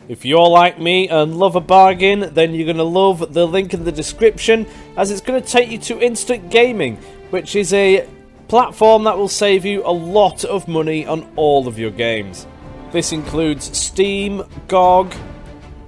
If you're like me and love a bargain, then you're going to love the link in the description, as it's going to take you to Instant Gaming, which is a platform that will save you a lot of money on all of your games. This includes Steam, GOG,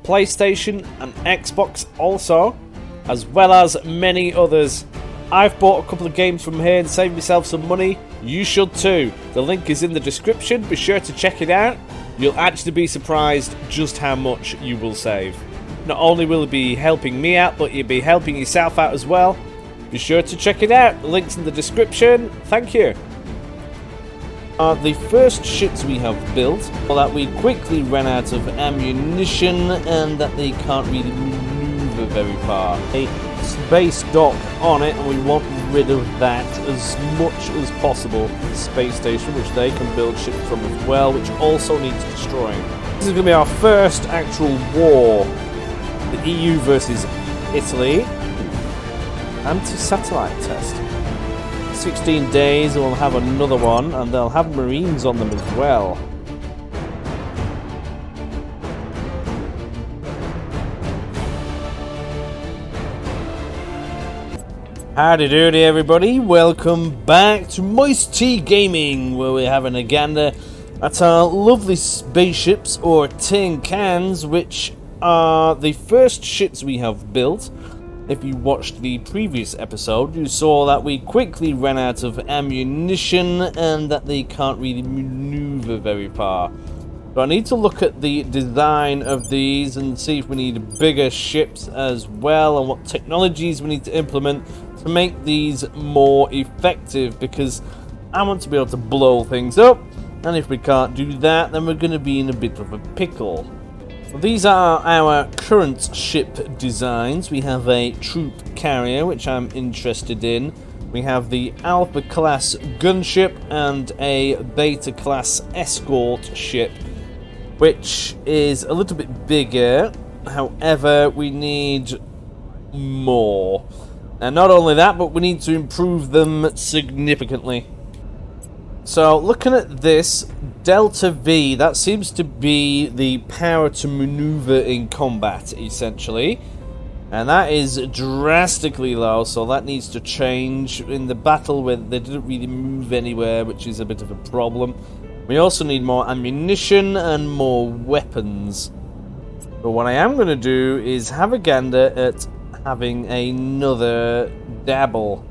PlayStation and Xbox also, as well as many others. I've bought a couple of games from here and saved myself some money. You should too. The link is in the description. Be sure to check it out. You'll actually be surprised just how much you will save. Not only will it be helping me out, but you'll be helping yourself out as well. Be sure to check it out. The link's in the description. Thank you. The first ships we have built are that we quickly ran out of ammunition and that they can't really maneuver very far. A space dock on it, and we want rid of that as much as possible. Space station, which they can build ships from as well, which also needs destroying. This is going to be our first actual war. The EU versus Italy. Anti-satellite test. 16 days and we'll have another one, and they'll have Marines on them as well. Howdy doody everybody, welcome back to MoisTea Gaming, where we're having a gander at our lovely spaceships or tin cans, which are the first ships we have built. If you watched the previous episode, you saw that we quickly ran out of ammunition and that they can't really maneuver very far. So I need to look at the design of these and see if we need bigger ships as well, and what technologies we need to implement to make these more effective, because I want to be able to blow things up, and if we can't do that, then we're going to be in a bit of a pickle. These are our current ship designs. We have a troop carrier, which I'm interested in. We have the Alpha class gunship and a Beta class escort ship, which is a little bit bigger. However, we need more. And not only that, but we need to improve them significantly. So, looking at this, Delta V, that seems to be the power to maneuver in combat, essentially. And that is drastically low, so that needs to change. In the battle where they didn't really move anywhere, which is a bit of a problem. We also need more ammunition and more weapons. But what I am going to do is have a gander at having another dabble.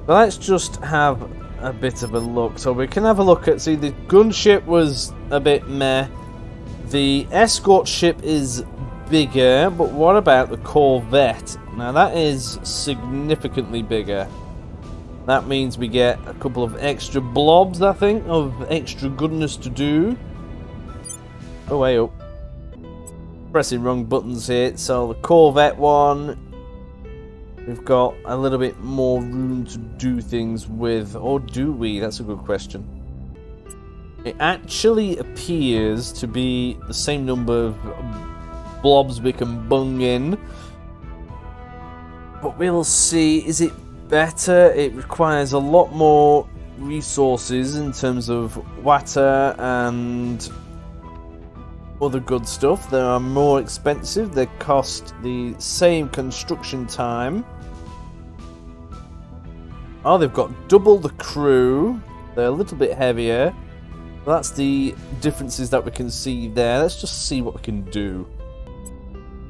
So let's just have a bit of a look. So we can have a look at, see, the gunship was a bit meh. The escort ship is bigger, but what about the corvette? Now that is significantly bigger. That means we get a couple of extra blobs, I think, of extra goodness to do. Oh, hey up. Pressing wrong buttons here. So the corvette one, we've got a little bit more room to do things with. Or do we? That's a good question. It actually appears to be the same number of blobs we can bung in. But we'll see. Is it better? It requires a lot more resources in terms of water and other good stuff. They are more expensive. They cost the same construction time. Oh, they've got double the crew. They're a little bit heavier. That's the differences that we can see there. Let's just see what we can do.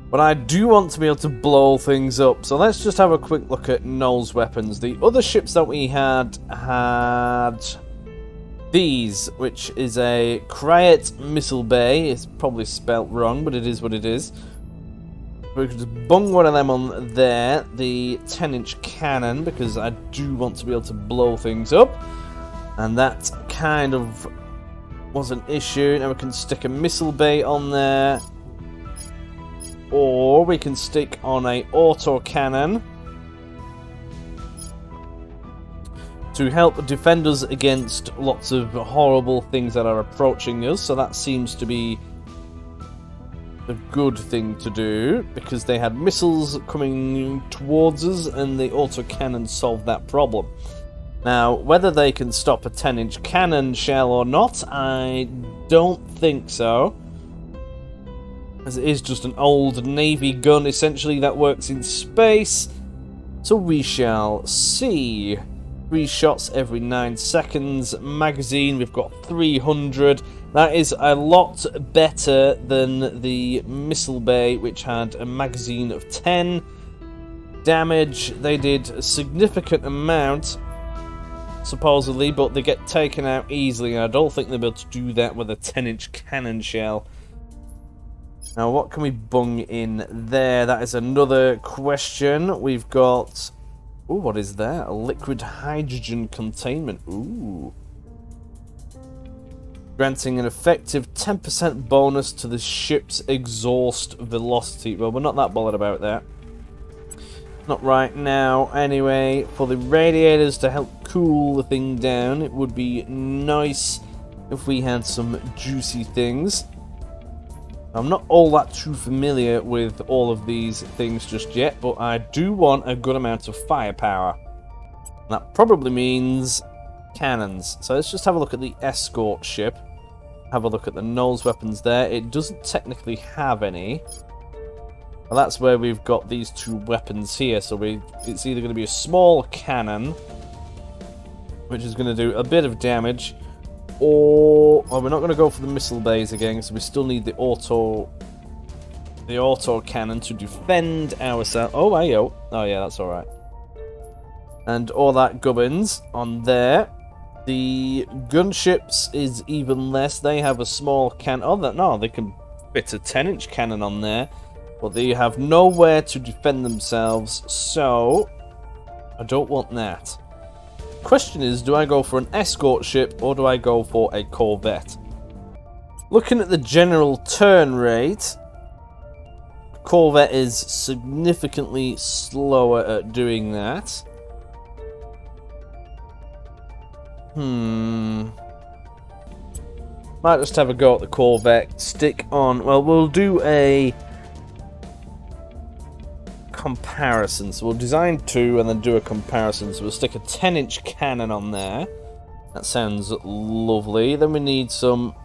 But I do want to be able to blow things up. So let's just have a quick look at Noel's weapons. The other ships that we had these, which is a Cryet Missile Bay. It's probably spelt wrong, but it is what it is. We could just bung one of them on there. The 10-inch cannon, because I do want to be able to blow things up. And that kind of was an issue. Now we can stick a missile bay on there. Or we can stick on a auto cannon to help defend us against lots of horrible things that are approaching us. So that seems to be a good thing to do, because they had missiles coming towards us and the autocannon solved that problem. Now, whether they can stop a 10-inch cannon shell or not, I don't think so. as it is just an old Navy gun, essentially, that works in space. So we shall see. 3 shots every 9 seconds. Magazine, we've got 300. That is a lot better than the missile bay, which had a magazine of 10. Damage, they did a significant amount, supposedly, but they get taken out easily, and I don't think they'll be able to do that with a 10-inch cannon shell. Now, what can we bung in there? That is another question. We've got... Ooh, what is that? A liquid hydrogen containment. Ooh. Granting an effective 10% bonus to the ship's exhaust velocity. Well, we're not that bothered about that. Not right now. Anyway, for the radiators to help cool the thing down, it would be nice if we had some juicy things. I'm not all that too familiar with all of these things just yet, but I do want a good amount of firepower. That probably means cannons. So let's just have a look at the escort ship. Have a look at the nose weapons there. It doesn't technically have any. Well, that's where we've got these 2 weapons here. So it's either going to be a small cannon, which is going to do a bit of damage, or we're not going to go for the missile bays again, so we still need the auto cannon to defend ourselves. Oh, ayo. Oh yeah, that's all right. And all that gubbins on there. The gunships is even less. They have a small cannon. Oh, no, they can fit a 10-inch cannon on there, but they have nowhere to defend themselves. So I don't want that. Question is, do I go for an escort ship or do I go for a corvette? Looking at the general turn rate, corvette is significantly slower at doing that. Might just have a go at the corvette. Stick on. Well, we'll do a comparison. So we'll design 2 and then do a comparison. So we'll stick a 10-inch cannon on there. That sounds lovely. Then we need some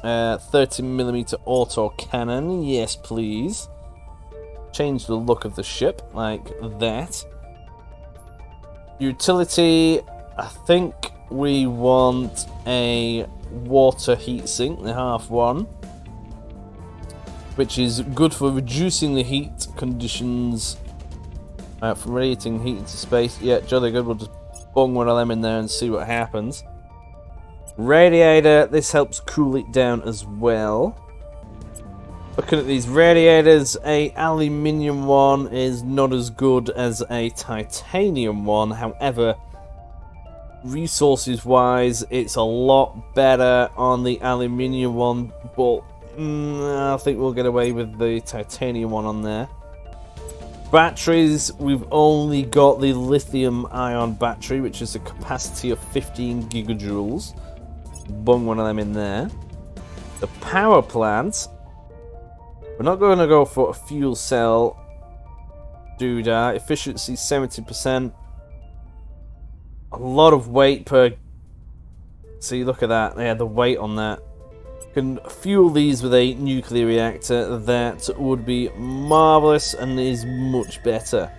30mm auto cannon. Yes, please. Change the look of the ship like that. Utility, I think we want a water heatsink, the half one, which is good for reducing the heat conditions from radiating heat into space. Yeah, jolly good. We'll just bung one of them in there and see what happens. Radiator, this helps cool it down as well. Looking at these radiators, a aluminium one is not as good as a titanium one. However, resources wise, it's a lot better on the aluminium one, but I think we'll get away with the titanium one on there. Batteries, we've only got the lithium ion battery, which is a capacity of 15 gigajoules. Bung one of them in there. The power plant, we're not going to go for a fuel cell doodah. Efficiency 70%. A lot of weight per... See, look at that. Yeah, the weight on that. Can fuel these with a nuclear reactor. That would be marvelous and is much better.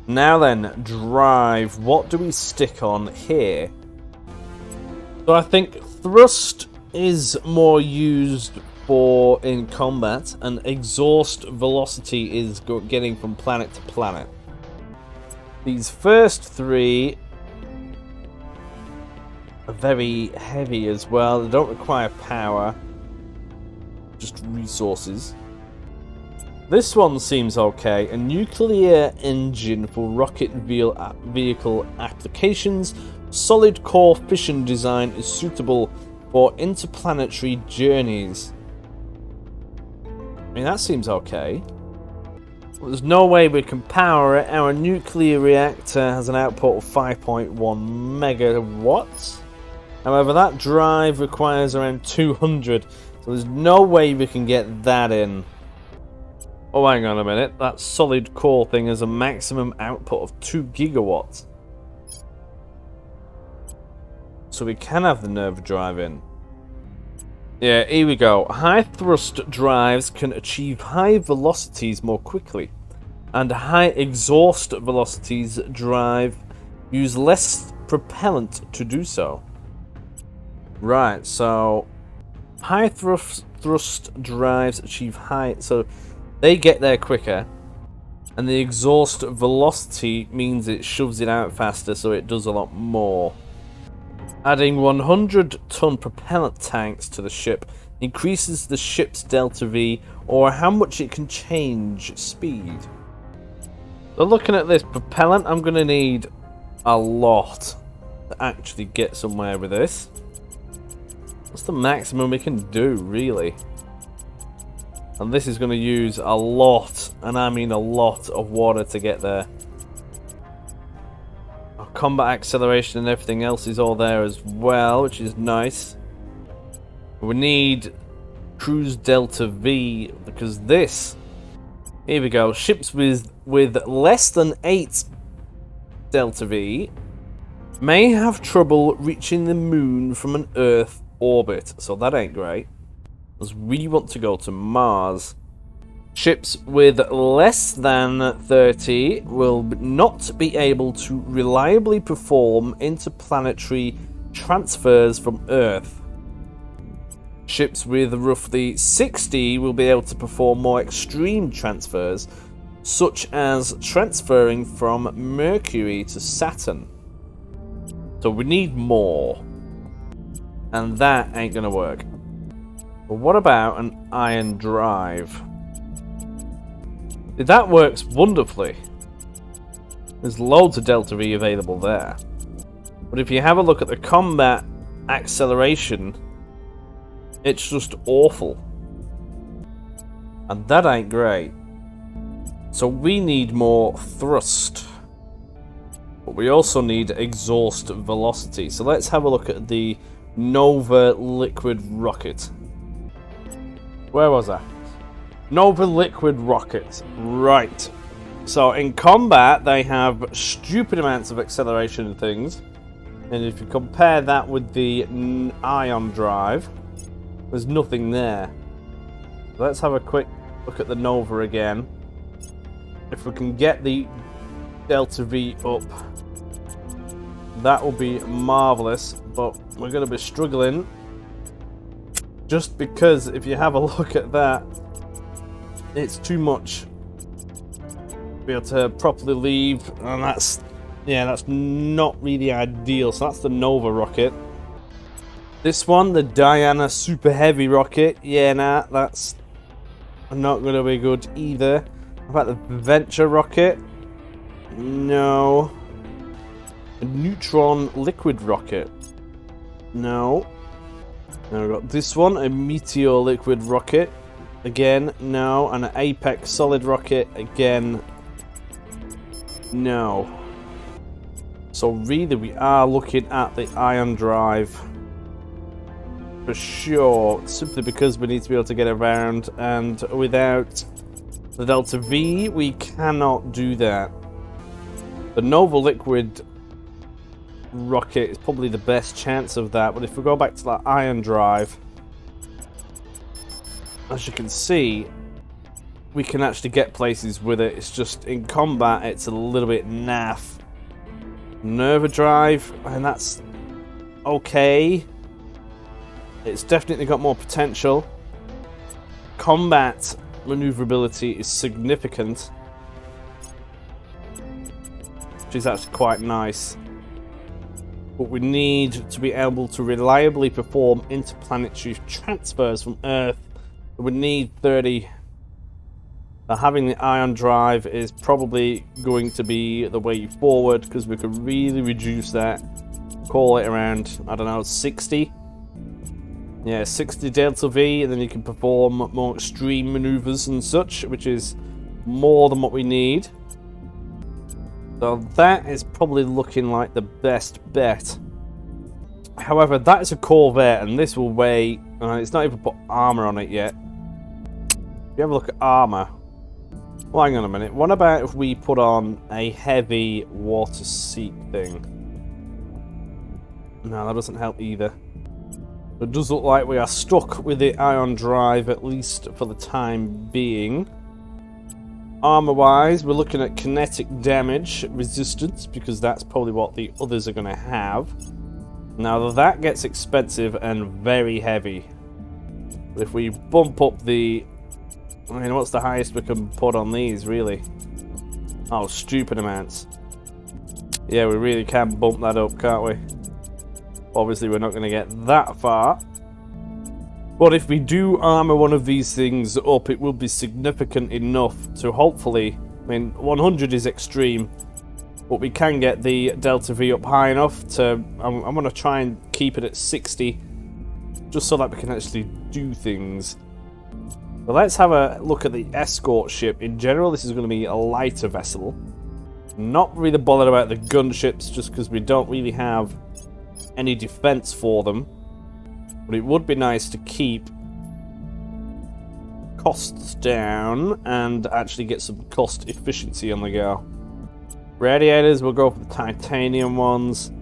Now then, drive. What do we stick on here? So I think thrust is more used for in combat, and exhaust velocity is getting from planet to planet. These first 3 are very heavy as well. They don't require power, just resources. This one seems okay. A nuclear engine for rocket vehicle applications. Solid core fission design is suitable for interplanetary journeys. I mean, that seems okay. Well, there's no way we can power it. Our nuclear reactor has an output of 5.1 megawatts. However, that drive requires around 200, so there's no way we can get that in. Oh, hang on a minute. That solid core thing has a maximum output of 2 gigawatts. So we can have the nerve drive in. Yeah, here we go. High thrust drives can achieve high velocities more quickly, and high exhaust velocities drive use less propellant to do so. Right, so high thrust drives achieve high, so they get there quicker, and the exhaust velocity means it shoves it out faster, so it does a lot more. Adding 100-ton propellant tanks to the ship increases the ship's delta V, or how much it can change speed. So looking at this propellant, I'm going to need a lot to actually get somewhere with this. What's the maximum we can do, really? And this is going to use a lot, and I mean a lot, of water to get there. Our combat acceleration and everything else is all there as well, which is nice. We need cruise delta V, because this... Here we go. Ships with less than 8 delta V may have trouble reaching the moon from an Earth orbit, so that ain't great, as we want to go to Mars. Ships with less than 30 will not be able to reliably perform interplanetary transfers from Earth. Ships with roughly 60 will be able to perform more extreme transfers, such as transferring from Mercury to Saturn. So we need more, and that ain't gonna work. But what about an ion drive? That works wonderfully. There's loads of delta V available there. But if you have a look at the combat acceleration, it's just awful. And that ain't great. So we need more thrust. But we also need exhaust velocity. So let's have a look at the Nova liquid rocket. Where was I? Nova liquid rocket. Right. So in combat, they have stupid amounts of acceleration and things. And if you compare that with the ion drive, there's nothing there. Let's have a quick look at the Nova again. If we can get the delta V up, that will be marvelous, but we're going to be struggling, just because if you have a look at that, it's too much to be able to properly leave, and that's not really ideal. So that's the Nova rocket. This one, the Diana Super Heavy rocket, yeah, nah, that's not going to be good either. How about the Venture rocket? No. A Neutron liquid rocket? No. Now we've got this one, a Meteor liquid rocket. Again, no. And an Apex solid rocket. Again, no. So really we are looking at the ion drive for sure, simply because we need to be able to get around, and without the delta V we cannot do that. The Nova liquid rocket is probably the best chance of that, but if we go back to that ion drive, as you can see, we can actually get places with it. It's just in combat it's a little bit naff. Nova drive, and that's okay. It's definitely got more potential. Combat maneuverability is significant, which is actually quite nice. But we need to be able to reliably perform interplanetary transfers from Earth. We need 30. Having the ion drive is probably going to be the way forward, because we could really reduce that. Call it around, I don't know, 60. Yeah, 60 delta V, and then you can perform more extreme maneuvers and such, which is more than what we need. So that is probably looking like the best bet. However, that is a Corvette, and this will weigh... it's not even put armor on it yet. If you have a look at armor... Well, hang on a minute. What about if we put on a heavy water seat thing? No, that doesn't help either. It does look like we are stuck with the ion drive, at least for the time being. Armor-wise, we're looking at kinetic damage resistance, because that's probably what the others are going to have. Now, that gets expensive and very heavy. But if we bump up the... I mean, what's the highest we can put on these, really? Oh, stupid amounts. Yeah, we really can bump that up, can't we? Obviously, we're not going to get that far. But if we do armor one of these things up, it will be significant enough to hopefully... I mean, 100 is extreme, but we can get the Delta V up high enough to... I'm going to try and keep it at 60, just so that we can actually do things. But let's have a look at the escort ship. In general, this is going to be a lighter vessel. Not really bothered about the gunships, just because we don't really have any defense for them. But it would be nice to keep costs down and actually get some cost efficiency on the go. Radiators, we'll go for the titanium ones.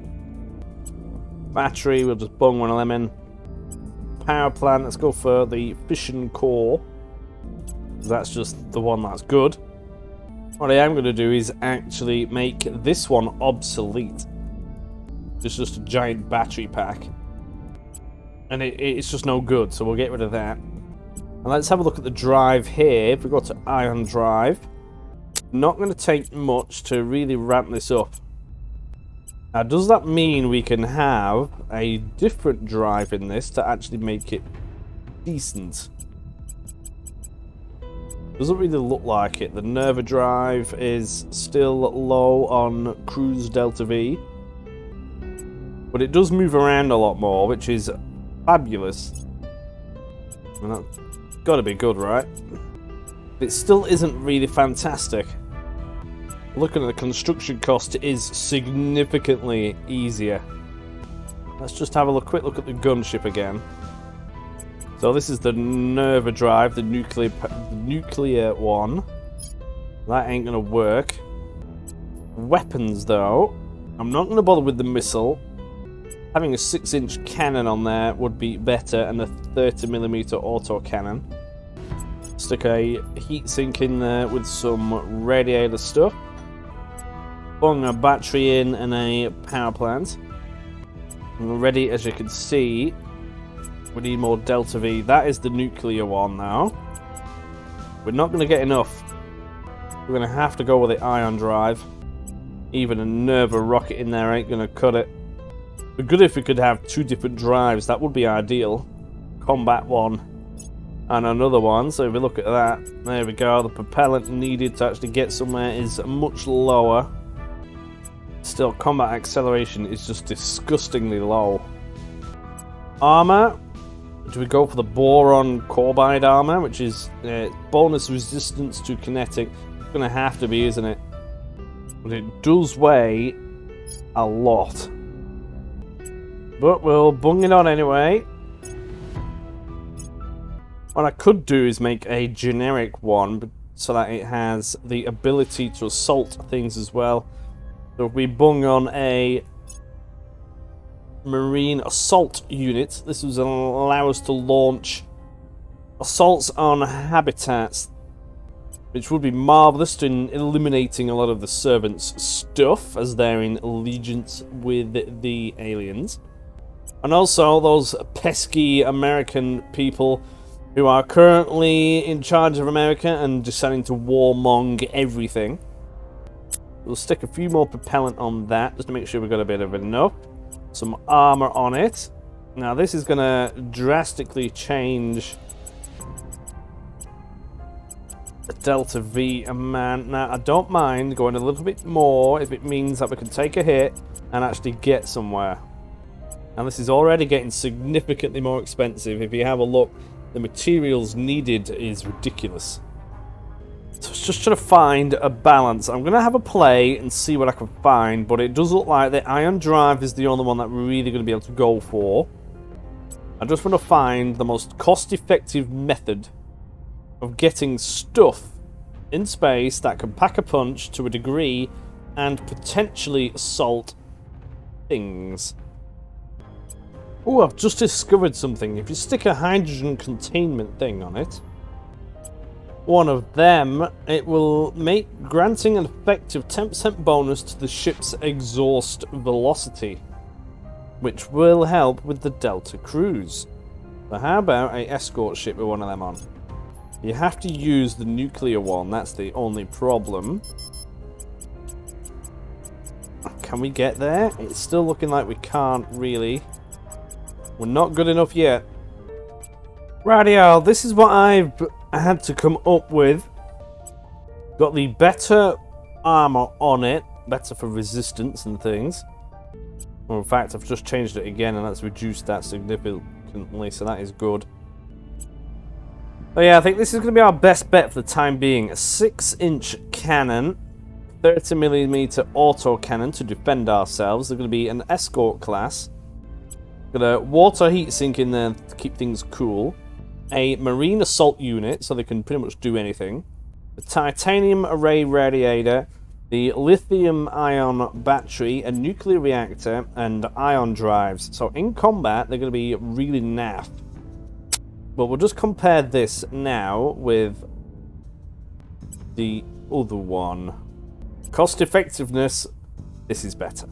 Battery, we'll just bung one of them in. Power plant, let's go for the fission core. That's just the one that's good. What I am going to do is actually make this one obsolete. It's just a giant battery pack. And it's just no good, so we'll get rid of that. And let's have a look at the drive here. If we go to ion drive, not going to take much to really ramp this up. Now, does that mean we can have a different drive in this to actually make it decent? Doesn't really look like it. The Nerva drive is still low on Cruise Delta V. But it does move around a lot more, which is fabulous. I mean, that's got to be good, right? It still isn't really fantastic. Looking at the construction cost, it is significantly easier. Let's just have a quick look at the gunship again. So this is the Nerva drive, the nuclear one. That ain't gonna work. Weapons, though, I'm not gonna bother with the missile. Having a 6-inch cannon on there would be better, and a 30mm autocannon. Stick a heatsink in there with some radiator stuff. Bung a battery in and a power plant. And we're ready, as you can see. We need more Delta V. That is the nuclear one now. We're not going to get enough. We're going to have to go with the ion drive. Even a Nerva rocket in there ain't going to cut it. It'd be good if we could have 2 different drives. That would be ideal. Combat one and another one. So if we look at that, there we go. The propellant needed to actually get somewhere is much lower. Still, combat acceleration is just disgustingly low. Armor. Do we go for the boron carbide armor, which is bonus resistance to kinetic? It's going to have to be, isn't it? But it does weigh a lot. But we'll bung it on anyway. What I could do is make a generic one, so that it has the ability to assault things as well. So if we bung on a marine assault unit, this will allow us to launch assaults on habitats, which would be marvellous in eliminating a lot of the servants' stuff, as they're in allegiance with the aliens. And also those pesky American people who are currently in charge of America and deciding to warmong everything. We'll stick a few more propellant on that, just to make sure we've got a bit of enough. Some armor on it. Now this is going to drastically change the Delta V amount. Now I don't mind going a little bit more if it means that we can take a hit and actually get somewhere. And this is already getting significantly more expensive. If you have a look, the materials needed is ridiculous. So it's just trying to find a balance. I'm going to have a play and see what I can find, but it does look like the ion drive is the only one that we're really going to be able to go for. I just want to find the most cost-effective method of getting stuff in space that can pack a punch to a degree and potentially assault things. Oh, I've just discovered something. If you stick a hydrogen containment thing on it, one of them, it will make granting an effective 10% bonus to the ship's exhaust velocity, which will help with the Delta cruise. So how about a escort ship with one of them on? You have to use the nuclear one, that's the only problem. Can we get there? It's still looking like we can't really. We're not good enough yet. Rightio, this is what I've had to come up with. Got the better armor on it, better for resistance and things. Well, in fact, I've just changed it again and that's reduced that significantly, so that is good. But yeah, I think this is going to be our best bet for the time being. A 6-inch cannon, 30mm auto cannon to defend ourselves. They're going to be an escort class. Got a water heat sink in there to keep things cool. A marine assault unit, so they can pretty much do anything. The titanium array radiator, the lithium ion battery, a nuclear reactor, and ion drives. So in combat, they're going to be really naff. But we'll just compare this now with the other one. Cost effectiveness, this is better.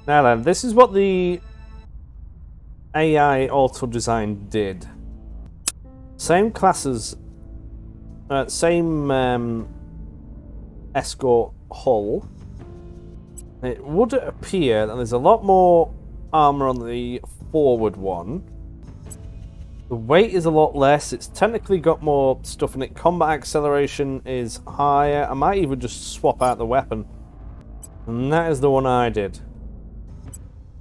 Now then, this is what the AI auto design did. Same classes, same escort hull. It would appear that there's a lot more armor on the forward one. The weight is a lot less. It's technically got more stuff in it. Combat acceleration is higher. I might even just swap out the weapon. And that is the one I did.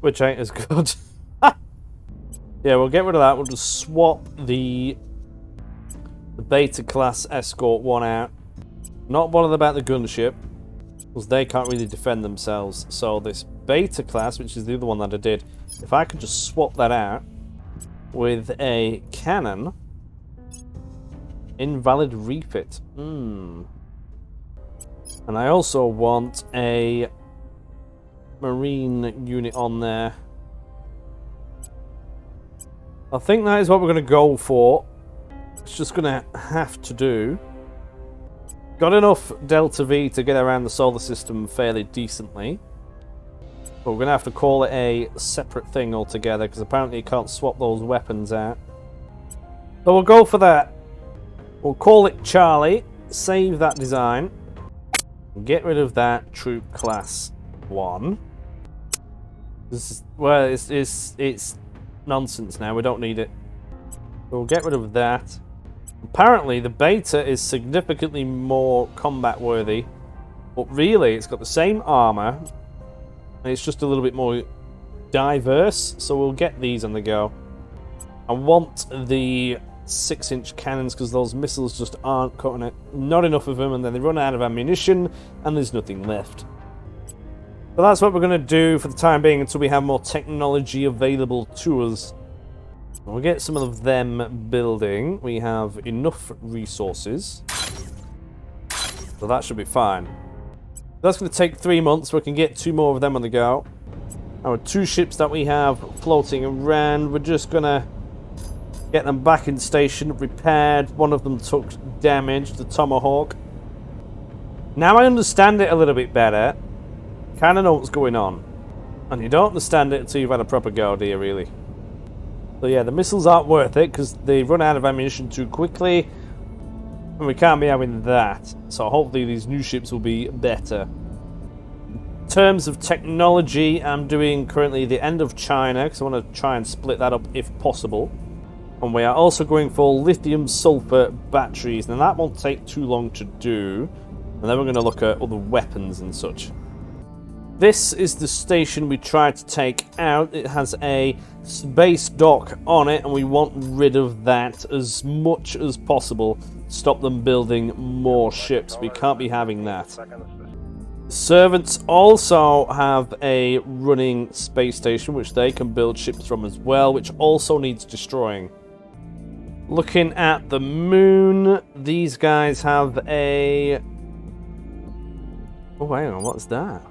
Which ain't as good. Yeah, we'll get rid of that. We'll just swap the beta class escort one out. Not bothered about the gunship, because they can't really defend themselves. So this beta class, which is the other one that I did, if I could just swap that out with a cannon. Invalid refit. And I also want a marine unit on there. I think that is what we're going to go for. It's just going to have to do. Got enough Delta V to get around the solar system fairly decently. But we're going to have to call it a separate thing altogether, because apparently you can't swap those weapons out. So we'll go for that. We'll call it Charlie. Save that design. Get rid of that troop class 1. This is, well, it's nonsense now. We don't need it. We'll get rid of that. Apparently the beta is significantly more combat worthy, but really it's got the same armor and it's just a little bit more diverse, so we'll get these on the go. I want the 6-inch cannons because those missiles just aren't cutting it. Not enough of them, and then they run out of ammunition and there's nothing left. So that's what we're going to do for the time being until we have more technology available to us. We'll get some of them building. We have enough resources, so that should be fine. That's going to take 3 months. We can get 2 more of them on the go. Our 2 ships that we have floating around, we're just going to get them back in station, repaired. One of them took damage, the Tomahawk. Now I understand it a little bit better. Kind of know what's going on. And you don't understand it until you've had a proper go, do you, really? So yeah, the missiles aren't worth it because they run out of ammunition too quickly. And we can't be having that. So hopefully these new ships will be better. In terms of technology, I'm doing currently the end of China because I want to try and split that up if possible. And we are also going for lithium sulfur batteries. Now that won't take too long to do. And then we're going to look at other weapons and such. This is the station we tried to take out. It has a space dock on it, and we want rid of that as much as possible. Stop them building more ships. We can't be having that. Servants also have a running space station, which they can build ships from as well, which also needs destroying. Looking at the moon, these guys have a... Oh, hang on, what's that?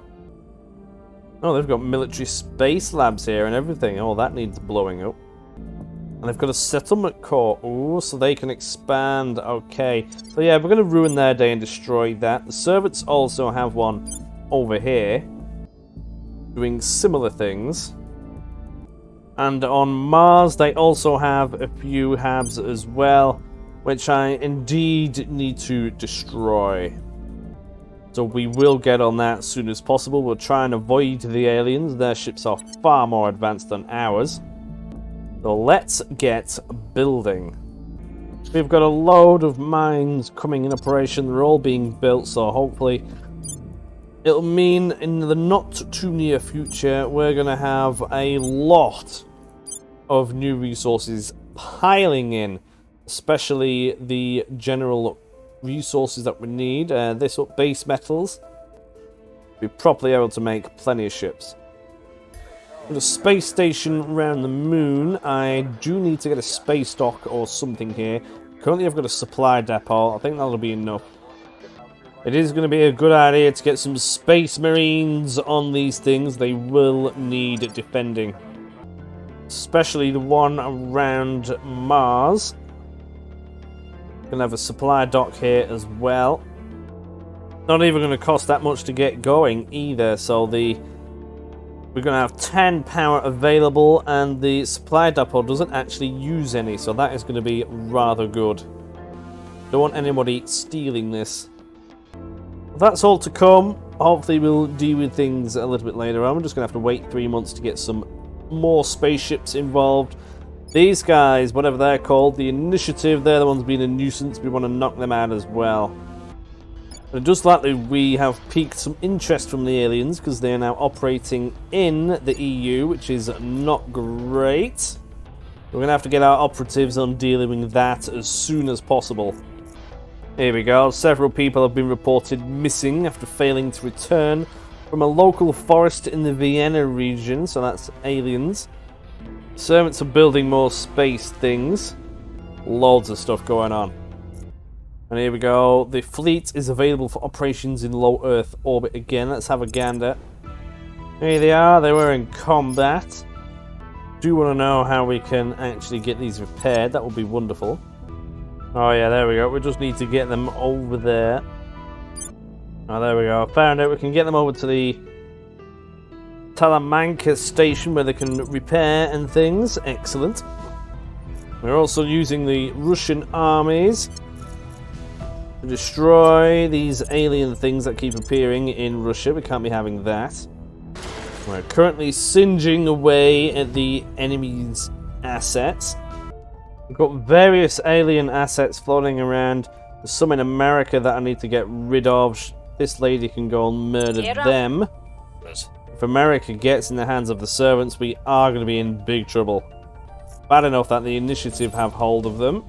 Oh, they've got military space labs here and everything. Oh, that needs blowing up. And they've got a settlement core. Ooh, so they can expand. Okay. So yeah, we're going to ruin their day and destroy that. The servants also have one over here, doing similar things. And on Mars, they also have a few habs as well, which I indeed need to destroy. So we will get on that as soon as possible. We'll try and avoid the aliens. Their ships are far more advanced than ours. So let's get building. We've got a load of mines coming in operation. They're all being built, so hopefully it'll mean in the not too near future we're going to have a lot of new resources piling in, especially the general resources that we need. This up base metals. We're properly able to make plenty of ships. With a space station around the moon, I do need to get a space dock or something here. Currently I've got a supply depot. I think that'll be enough. It is going to be a good idea to get some space marines on these things. They will need defending. Especially the one around Mars. Gonna have a supply dock here as well. Not even going to cost that much to get going either, so we're going to have 10 power available, and the supply depot doesn't actually use any, so that is going to be rather good. Don't want anybody stealing this. That's all to come. Hopefully we'll deal with things a little bit later on. We're just going to have to wait 3 months to get some more spaceships involved. These guys, whatever they're called, the Initiative, they're the ones being a nuisance. We want to knock them out as well. And just likely we have piqued some interest from the aliens because they are now operating in the EU, which is not great. We're going to have to get our operatives on dealing with that as soon as possible. Here we go. Several people have been reported missing after failing to return from a local forest in the Vienna region, so that's aliens. Servants are building more space things. Loads of stuff going on. And here we go. The fleet is available for operations in low Earth orbit again. Let's have a gander. Here they are. They were in combat. Do want to know how we can actually get these repaired. That would be wonderful. Oh yeah, there we go. We just need to get them over there. Oh, there we go. Found it. We can get them over to the Talamanca station where they can repair and things. Excellent. We're also using the Russian armies to destroy these alien things that keep appearing in Russia. We can't be having that. We're currently singeing away at the enemy's assets. We've got various alien assets floating around. There's some in America that I need to get rid of. This lady can go and murder them. If America gets in the hands of the servants, we are going to be in big trouble. Bad enough that the Initiative have hold of them.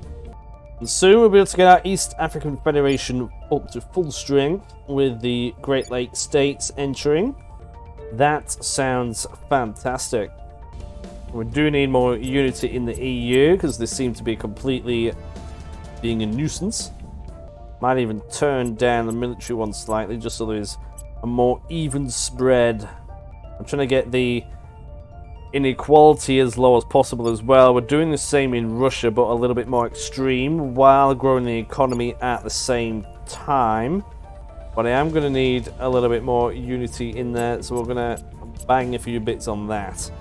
And soon we'll be able to get our East African Federation up to full strength with the Great Lakes states entering. That sounds fantastic. We do need more unity in the EU because they seem to be completely being a nuisance. Might even turn down the military one slightly just so there's a more even spread. I'm trying to get the inequality as low as possible as well. We're doing the same in Russia, but a little bit more extreme while growing the economy at the same time. But I am going to need a little bit more unity in there, so we're going to bang a few bits on that.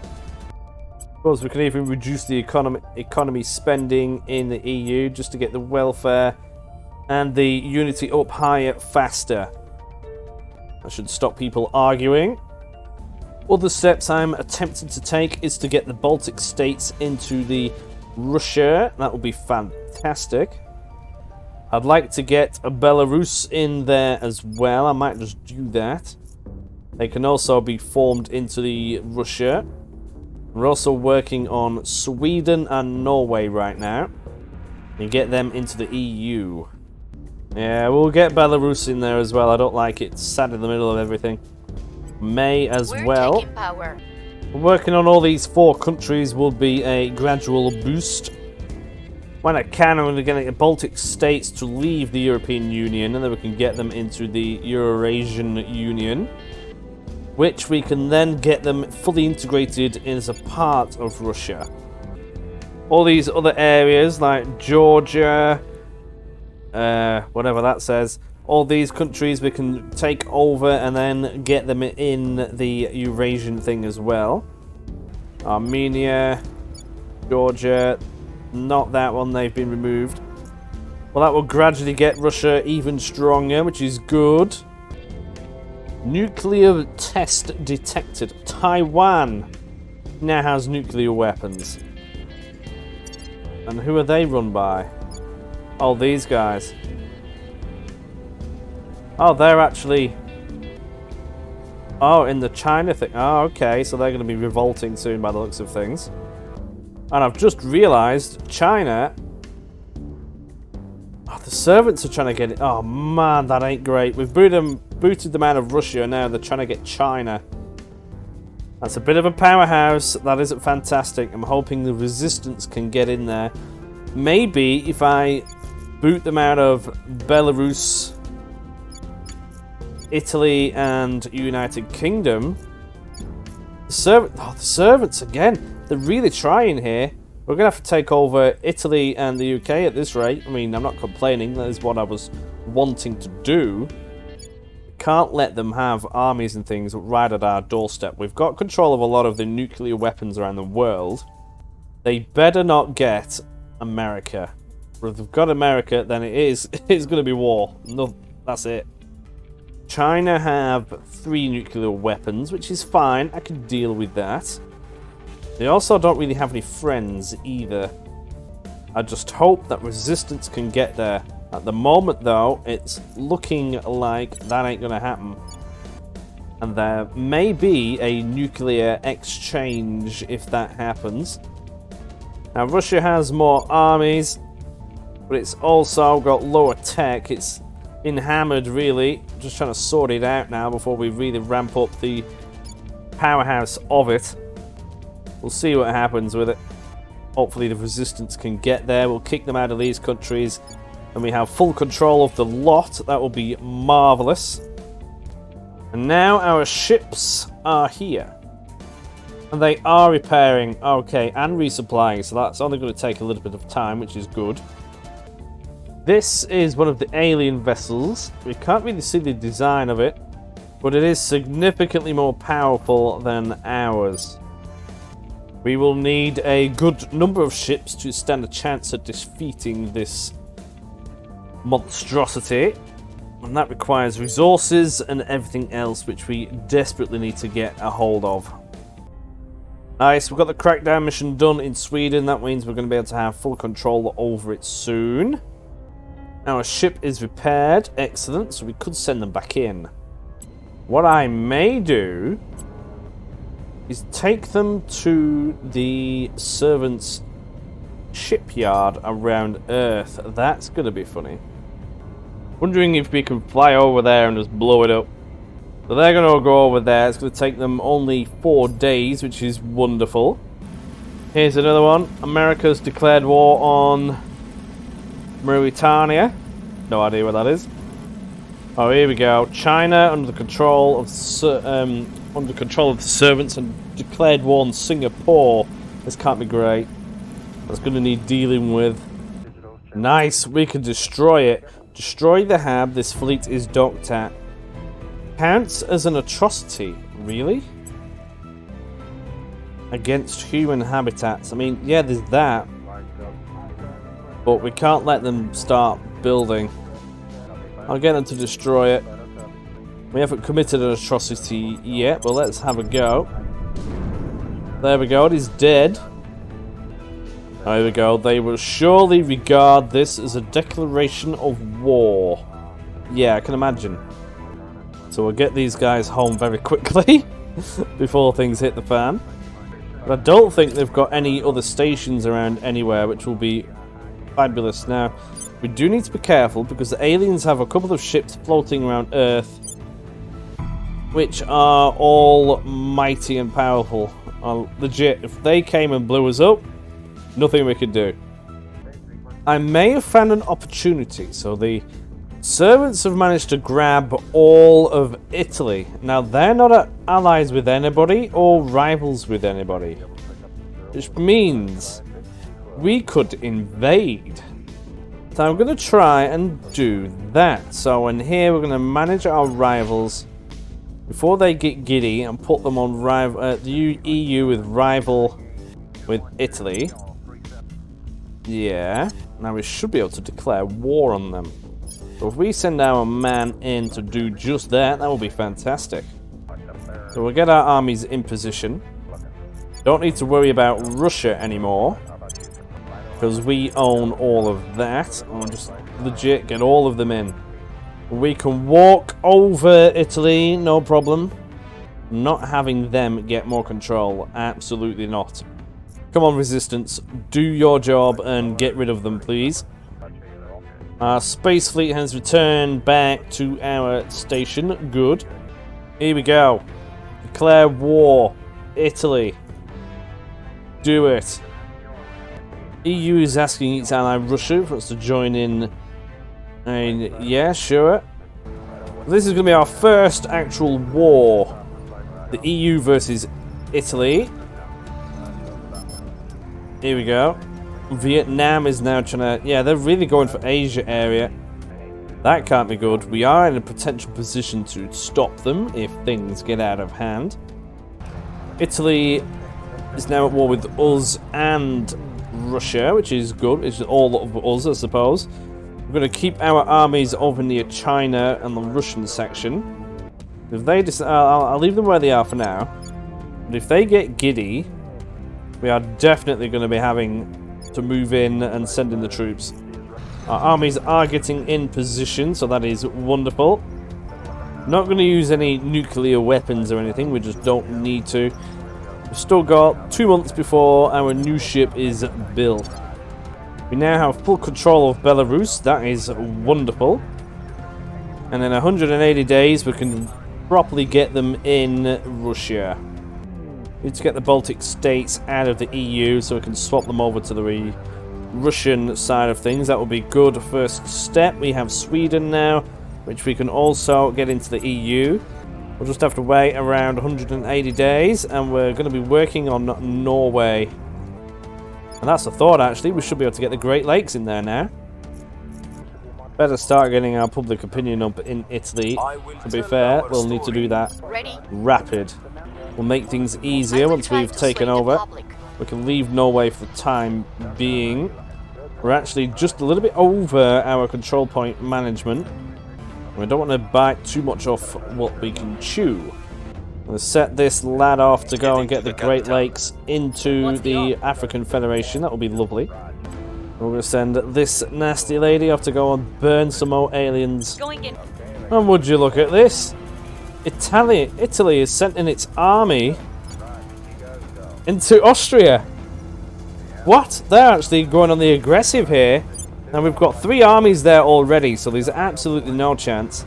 Of course, we can even reduce the economy spending in the EU just to get the welfare and the unity up higher faster. That should stop people arguing. Other steps I'm attempting to take is to get the Baltic states into the Russia. That would be fantastic. I'd like to get a Belarus in there as well. I might just do that. They can also be formed into the Russia. We're also working on Sweden and Norway right now. And get them into the EU. Yeah, we'll get Belarus in there as well. I don't like it. It's sat in the middle of everything. May as well. We're working on all these 4 countries will be a gradual boost. When I can, I'm going to get the Baltic states to leave the European Union, and then we can get them into the Eurasian Union. which we can then get them fully integrated as a part of Russia. All these other areas like Georgia, whatever that says, all these countries we can take over and then get them in the Eurasian thing as well. Armenia, Georgia, not that one, they've been removed. Well, that will gradually get Russia even stronger, which is good. Nuclear test detected. Taiwan now has nuclear weapons. And who are they run by? Oh, these guys. Oh, they're actually... Oh, in the China thing. Oh, okay, so they're going to be revolting soon by the looks of things. And I've just realised China... Oh, the servants are trying to get it. Oh, man, that ain't great. We've booted them out of Russia, and now they're trying to get China. That's a bit of a powerhouse. That isn't fantastic. I'm hoping the resistance can get in there. Maybe if I boot them out of Belarus, Italy, and United Kingdom. The servants again. They're really trying here. We're going to have to take over Italy and the UK at this rate. I mean, I'm not complaining. That is what I was wanting to do. Can't let them have armies and things right at our doorstep. We've got control of a lot of the nuclear weapons around the world. They better not get America. But if they've got America, then it's going to be war. No, that's it. China have 3 nuclear weapons, which is fine. I can deal with that. They also don't really have any friends either. I just hope that resistance can get there. At the moment, though, it's looking like that ain't going to happen. And there may be a nuclear exchange if that happens. Now, Russia has more armies, but it's also got lower tech. It's been hammered, really. Just trying to sort it out now before we really ramp up the powerhouse of it. We'll see what happens with it. Hopefully the resistance can get there. We'll kick them out of these countries. And we have full control of the lot. That will be marvellous. And now our ships are here. And they are repairing. Okay, and resupplying. So that's only going to take a little bit of time, which is good. This is one of the alien vessels. We can't really see the design of it. But it is significantly more powerful than ours. We will need a good number of ships to stand a chance at defeating this monstrosity. And that requires resources and everything else which we desperately need to get a hold of. Nice, we've got the crackdown mission done in Sweden. That means we're going to be able to have full control over it soon. Our ship is repaired. Excellent, so we could send them back in. What I may do is take them to the servants' shipyard around Earth. That's going to be funny. Wondering if we can fly over there and just blow it up. So they're going to go over there. It's going to take them only 4 days, which is wonderful. Here's another one. America's declared war on Mauritania. No idea what that is. Oh, here we go. China under control of the servants and declared war on Singapore. This can't be great. That's going to need dealing with. Nice. We can destroy it. Destroy the hab this fleet is docked at. Counts as an atrocity. Really? Against human habitats. I mean, yeah, there's that. But we can't let them start building. I'll get them to destroy it. We haven't committed an atrocity yet, but let's have a go. There we go, it is dead. There we go, they will surely regard this as a declaration of war. Yeah, I can imagine. So we'll get these guys home very quickly before things hit the fan. But I don't think they've got any other stations around anywhere, which will be fabulous. Now, we do need to be careful because the aliens have a couple of ships floating around Earth, which are all mighty and powerful. Legit, if they came and blew us up, nothing we could do. I may have found an opportunity. So the Servants have managed to grab all of Italy. Now, they're not allies with anybody or rivals with anybody. Which means we could invade. So I'm going to try and do that. So in here, we're going to manage our rivals before they get giddy and put them on the EU with rival with Italy. Yeah. Now we should be able to declare war on them. So if we send our man in to do just that, that will be fantastic. So we'll get our armies in position. Don't need to worry about Russia anymore, because we own all of that. I'll just legit get all of them in. We can walk over Italy, no problem. Not having them get more control, absolutely not. Come on, Resistance, do your job and get rid of them, please. Our space fleet has returned back to our station. Good. Here we go. Declare war. Italy. Do it. EU is asking its ally Russia for us to join in. And yeah, sure. This is going to be our first actual war. The EU versus Italy. Here we go. Vietnam is now trying to... Yeah, they're really going for Asia area. That can't be good. We are in a potential position to stop them if things get out of hand. Italy is now at war with us and Russia, which is good. It's all of us, I suppose. We're going to keep our armies over near China and the Russian section. If they I'll leave them where they are for now. But if they get giddy, we are definitely going to be having to move in and send in the troops. Our armies are getting in position, so that is wonderful. Not going to use any nuclear weapons or anything, we just don't need to. We've still got 2 months before our new ship is built. We now have full control of Belarus, that is wonderful. And in 180 days we can properly get them in Russia. Need to get the Baltic states out of the EU so we can swap them over to the Russian side of things. That will be good first step. We have Sweden now, which we can also get into the EU. We'll just have to wait around 180 days, and we're going to be working on Norway. And that's the thought, actually. We should be able to get the Great Lakes in there now. Better start getting our public opinion up in Italy. To be fair, we'll need to do that rapid. We'll make things easier once we've taken over. We can leave Norway for the time being. We're actually just a little bit over our control point management. We don't want to bite too much off what we can chew. We'll set this lad off to go and get the Great Lakes into the African Federation. That will be lovely. We're going to send this nasty lady off to go and burn some more aliens. And would you look at this? Italy has sent in its army into Austria. What? They're actually going on the aggressive here. And we've got 3 armies there already, so there's absolutely no chance.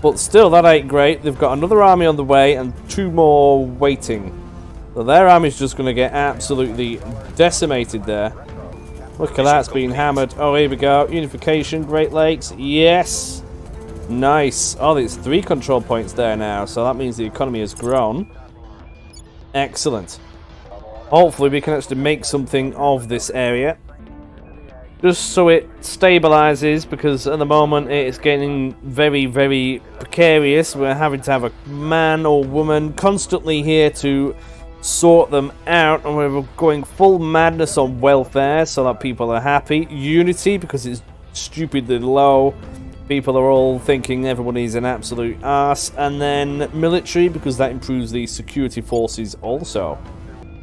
But still, that ain't great. They've got another army on the way and 2 more waiting. So their army's just going to get absolutely decimated there. Look at that, it's being hammered. Oh, here we go. Unification, Great Lakes. Yes. Nice. Oh, there's 3 control points there now, so that means the economy has grown. Excellent. Hopefully we can actually make something of this area. Just so it stabilizes, because at the moment it's getting very, very precarious. We're having to have a man or woman constantly here to sort them out, and we're going full madness on welfare so that people are happy. Unity, because it's stupidly low. People are all thinking everybody's an absolute arse. And then military, because that improves the security forces also.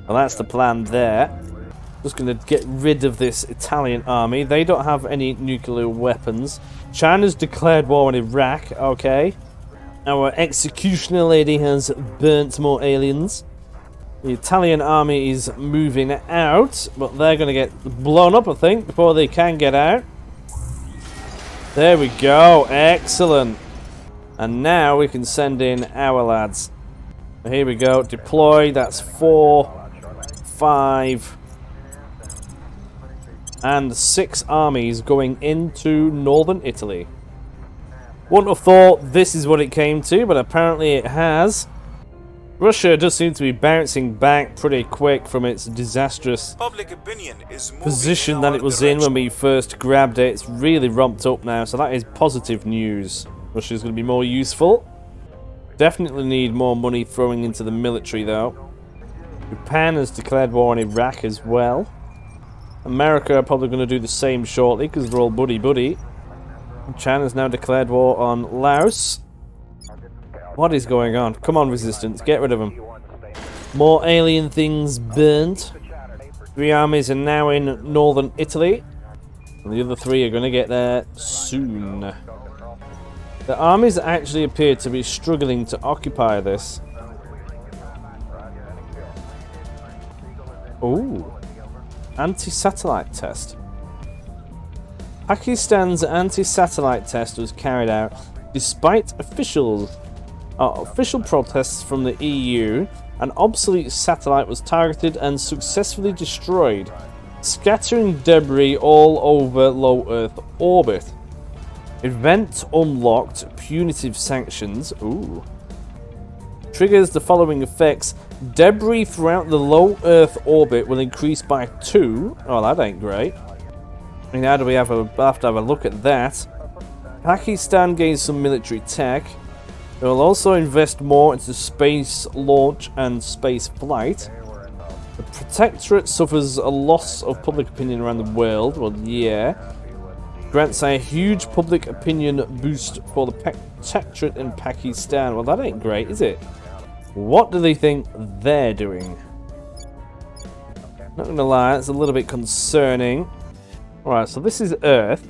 Well, that's the plan there. Just going to get rid of this Italian army. They don't have any nuclear weapons. China's declared war on Iraq. Okay. Our executioner lady has burnt more aliens. The Italian army is moving out, but they're going to get blown up, I think, before they can get out. There we go. Excellent. And now we can send in our lads. Here we go. Deploy. That's 4, 5, and 6 armies going into northern Italy. Wouldn't have thought this is what it came to, but apparently it has. Russia does seem to be bouncing back pretty quick from its disastrous Public opinion is position that it was in when we first grabbed it. It's really ramped up now, so that is positive news. Russia's going to be more useful. Definitely need more money throwing into the military, though. Japan has declared war on Iraq as well. America are probably going to do the same shortly, because they're all buddy-buddy. China's now declared war on Laos. What is going on? Come on, Resistance, get rid of them. More alien things burnt. 3 armies are now in northern Italy. And the other 3 are going to get there soon. The armies actually appear to be struggling to occupy this. Ooh. Anti-satellite test. Pakistan's anti-satellite test was carried out despite official protests from the EU. An obsolete satellite was targeted and successfully destroyed, scattering debris all over low Earth orbit. Event unlocked. Punitive sanctions. Ooh. Triggers the following effects. Debris throughout the low Earth orbit will increase by 2. Oh, that ain't great. I mean, how do we have to have a look at that? Pakistan gains some military tech. They will also invest more into space launch and space flight. The Protectorate suffers a loss of public opinion around the world. Well, yeah. Grants a huge public opinion boost for the Protectorate in Pakistan. Well, that ain't great, is it? What do they think they're doing? Not gonna lie, it's a little bit concerning. Alright, so this is Earth.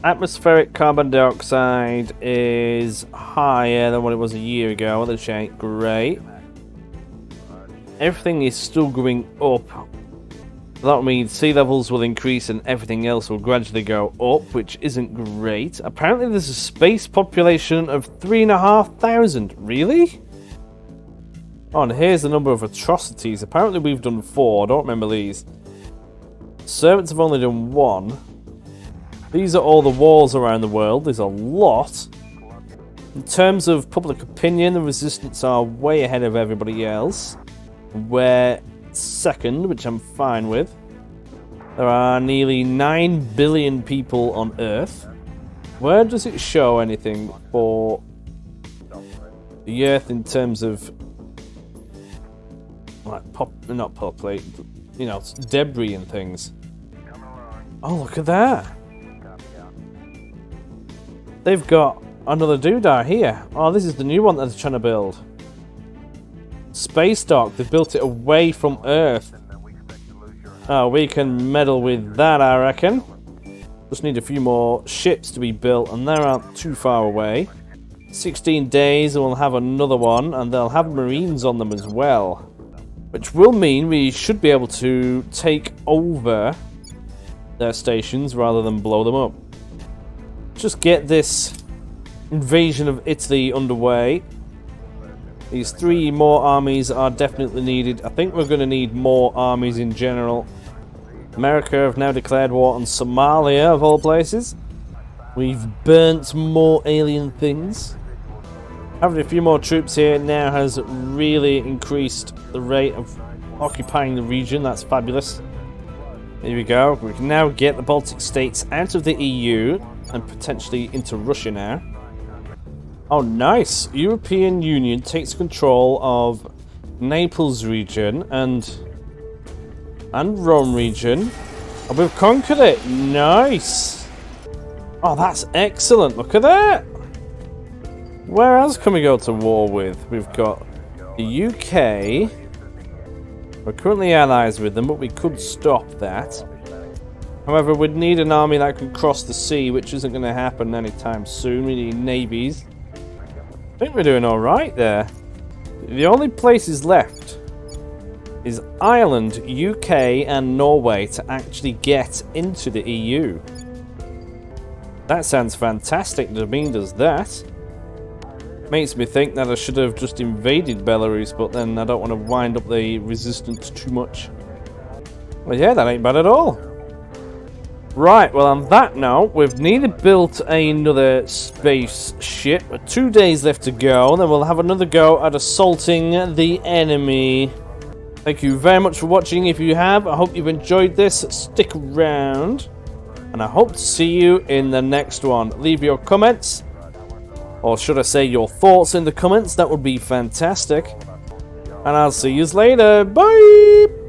Atmospheric carbon dioxide is higher than what it was a year ago, which ain't great. Everything is still going up. That means sea levels will increase and everything else will gradually go up, which isn't great. Apparently there's a space population of 3,500. Really? Oh, and here's the number of atrocities. Apparently we've done 4. I don't remember these. Servants have only done 1. These are all the wars around the world. There's a lot. In terms of public opinion, the Resistance are way ahead of everybody else. We're second, which I'm fine with. There are nearly 9 billion people on Earth. Where does it show anything for the Earth in terms of like not populate, you know, debris and things? Oh, look at that. They've got another doodah here. Oh, this is the new one that they're trying to build. Space dock. They've built it away from Earth. Oh, we can meddle with that, I reckon. Just need a few more ships to be built, and they aren't too far away. 16 days, and we'll have another one, and they'll have Marines on them as well. Which will mean we should be able to take over their stations rather than blow them up. Just get this invasion of Italy underway. These 3 more armies are definitely needed. I think we're going to need more armies in general. America have now declared war on Somalia, of all places. We've burnt more alien things. Having a few more troops here now has really increased the rate of occupying the region. That's fabulous. Here we go. We can now get the Baltic states out of the EU and potentially into Russia now. Oh, nice. European Union takes control of Naples region and Rome region. And we've conquered it. Nice. Oh, that's excellent. Look at that. Where else can we go to war with? We've got the UK. We're currently allies with them, but we could stop that. However, we'd need an army that can cross the sea, which isn't going to happen anytime soon. We need navies. I think we're doing alright there. The only places left is Ireland, UK, and Norway to actually get into the EU. That sounds fantastic to me, does that? Makes me think that I should have just invaded Belarus, but then I don't want to wind up the resistance too much. Well, yeah, that ain't bad at all. Right, well on that note, we've nearly built another spaceship. 2 days left to go, then we'll have another go at assaulting the enemy. Thank you very much for watching. If you have, I hope you've enjoyed this. Stick around, and I hope to see you in the next one. Leave your comments, or should I say your thoughts in the comments. That would be fantastic. And I'll see you later. Bye!